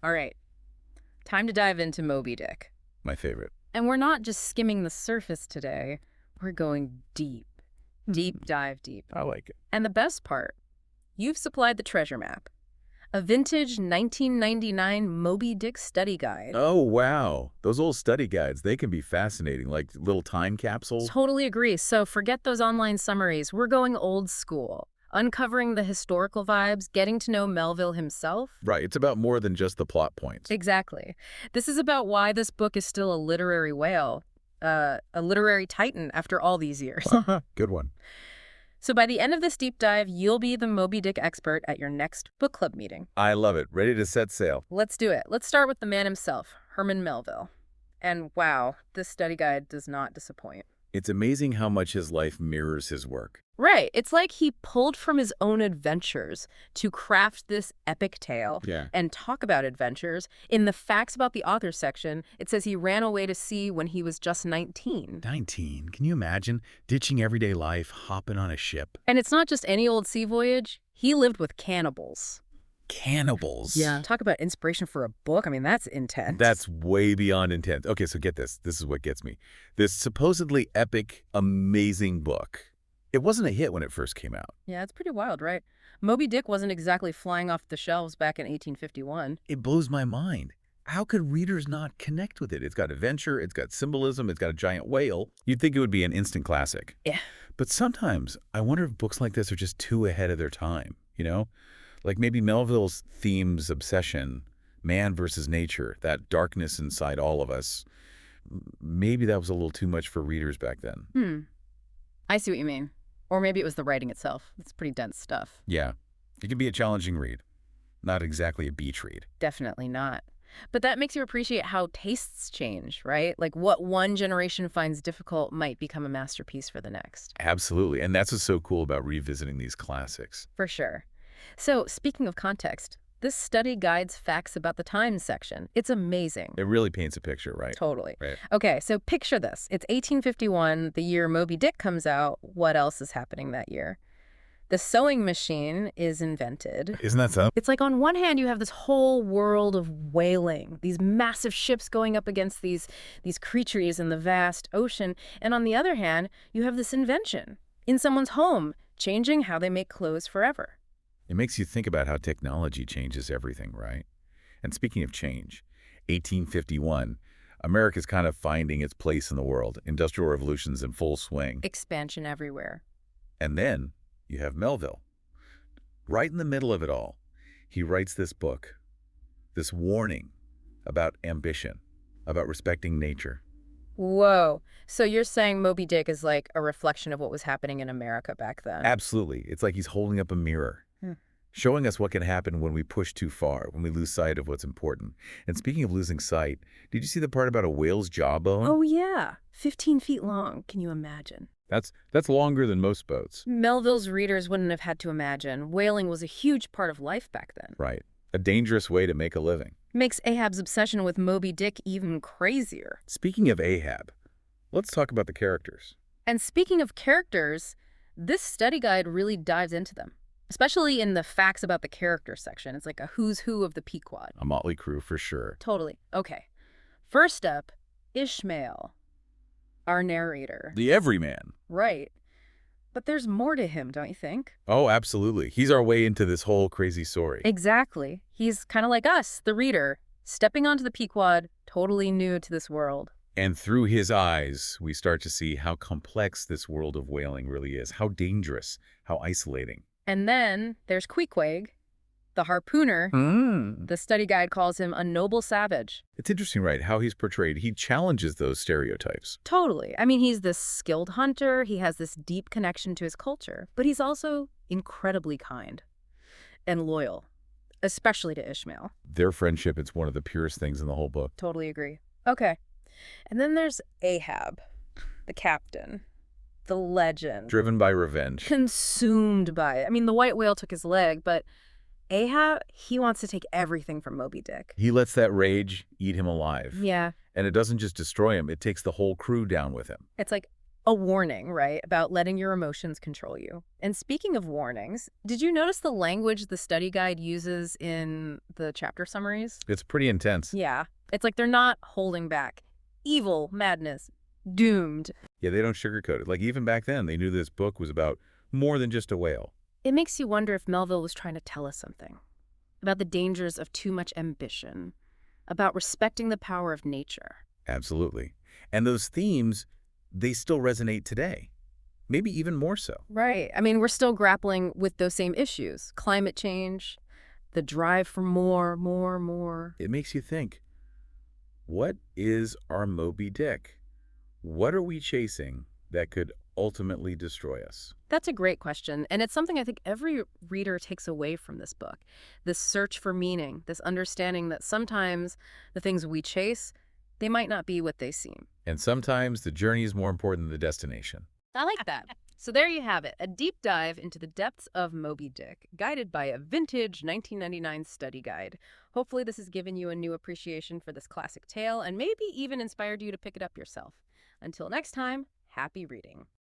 All right, time to dive into Moby Dick. My favorite. And we're not just skimming the surface today. We're going deep. Deep dive deep. I like it. And the best part, you've supplied the treasure map. A vintage 1999 Moby Dick study guide. Oh, wow. Those old study guides, they can be fascinating, like little time capsules. Totally agree. So forget those online summaries. We're going old school. Uncovering the historical vibes, getting to know Melville himself. Right, it's about more than just the plot points. Exactly. This is about why this book is still a literary whale, a literary titan after all these years. Good one. So by the end of this deep dive, you'll be the Moby Dick expert at your next book club meeting. I love it. Ready to set sail. Let's do it. Let's start with the man himself, Herman Melville. And wow, this study guide does not disappoint. It's amazing how much his life mirrors his work. Right. It's like he pulled from his own adventures to craft this epic tale. Yeah. And talk about adventures. In the facts about the author section, it says he ran away to sea when he was just 19. 19? Can you imagine? Ditching everyday life, hopping on a ship. And it's not just any old sea voyage. He lived with cannibals. Cannibals. Yeah. Talk about inspiration for a book. I mean, that's intense. That's way beyond intense. Okay, so get this. This is what gets me. This supposedly epic, amazing book. It wasn't a hit when it first came out. Yeah, it's pretty wild, right? Moby Dick wasn't exactly flying off the shelves back in 1851. It blows my mind. How could readers not connect with it? It's got adventure, it's got symbolism, it's got a giant whale. You'd think it would be an instant classic. Yeah. But sometimes I wonder if books like this are just too ahead of their time, you know? Like maybe Melville's themes, obsession, man versus nature, that darkness inside all of us, maybe that was a little too much for readers back then. I see what you mean. Or maybe it was the writing itself. It's pretty dense stuff. Yeah, it can be a challenging read. Not exactly a beach read. Definitely not. But that makes you appreciate how tastes change, right? Like what one generation finds difficult might become a masterpiece for the next. Absolutely, and that's what's so cool about revisiting these classics. For sure. So speaking of context, this study guides facts about the times section. It's amazing. It really paints a picture, right? Totally. Right. Okay, so picture this. It's 1851, the year Moby Dick comes out. What else is happening that year? The sewing machine is invented. Isn't that so? It's like on one hand, you have this whole world of whaling, these massive ships going up against these creatures in the vast ocean. And on the other hand, you have this invention in someone's home, changing how they make clothes forever. It makes you think about how technology changes everything, right? And speaking of change, 1851, America's kind of finding its place in the world. Industrial revolution's in full swing. Expansion everywhere. And then you have Melville. Right in the middle of it all, he writes this book, this warning about ambition, about respecting nature. Whoa. So you're saying Moby Dick is like a reflection of what was happening in America back then? Absolutely. It's like he's holding up a mirror, showing us what can happen when we push too far, when we lose sight of what's important. And speaking of losing sight, did you see the part about a whale's jawbone? Oh, yeah. 15 feet long. Can you imagine? That's longer than most boats. Melville's readers wouldn't have had to imagine. Whaling was a huge part of life back then. Right. A dangerous way to make a living. Makes Ahab's obsession with Moby Dick even crazier. Speaking of Ahab, let's talk about the characters. And speaking of characters, this study guide really dives into them, especially in the facts about the character section. It's like a who's who of the Pequod. A motley crew for sure. Totally. Okay. First up, Ishmael, our narrator. The everyman. Right. But there's more to him, don't you think? Oh, absolutely. He's our way into this whole crazy story. Exactly. He's kind of like us, the reader, stepping onto the Pequod, totally new to this world. And through his eyes, we start to see how complex this world of whaling really is, how dangerous, how isolating. And then there's Queequeg, the harpooner. The study guide calls him a noble savage. It's interesting, right, how he's portrayed. He challenges those stereotypes. Totally. I mean, he's this skilled hunter. He has this deep connection to his culture. But he's also incredibly kind and loyal, especially to Ishmael. Their friendship, it's one of the purest things in the whole book. Totally agree. Okay. And then there's Ahab, the captain, the legend. Driven by revenge. Consumed by it. I mean, the white whale took his leg, but Ahab, he wants to take everything from Moby Dick. He lets that rage eat him alive. Yeah. And it doesn't just destroy him, it takes the whole crew down with him. It's like A warning, right, about letting your emotions control you. And speaking of warnings, did you notice the language the study guide uses in the chapter summaries? It's pretty intense. Yeah, it's like they're not holding back. Evil, madness, doomed. Yeah, they don't sugarcoat it. Like, even back then, they knew this book was about more than just a whale. It makes you wonder if Melville was trying to tell us something about the dangers of too much ambition, about respecting the power of nature. Absolutely. And those themes, they still resonate today. Maybe even more so. Right. I mean, we're still grappling with those same issues. Climate change, the drive for more, more, more. It makes you think, what is our Moby Dick? What are we chasing that could ultimately destroy us? That's a great question, and it's something I think every reader takes away from this book. This search for meaning, this understanding that sometimes the things we chase, they might not be what they seem. And sometimes the journey is more important than the destination. I like that. So there you have it, a deep dive into the depths of Moby Dick, guided by a vintage 1999 study guide. Hopefully this has given you a new appreciation for this classic tale and maybe even inspired you to pick it up yourself. Until next time, happy reading.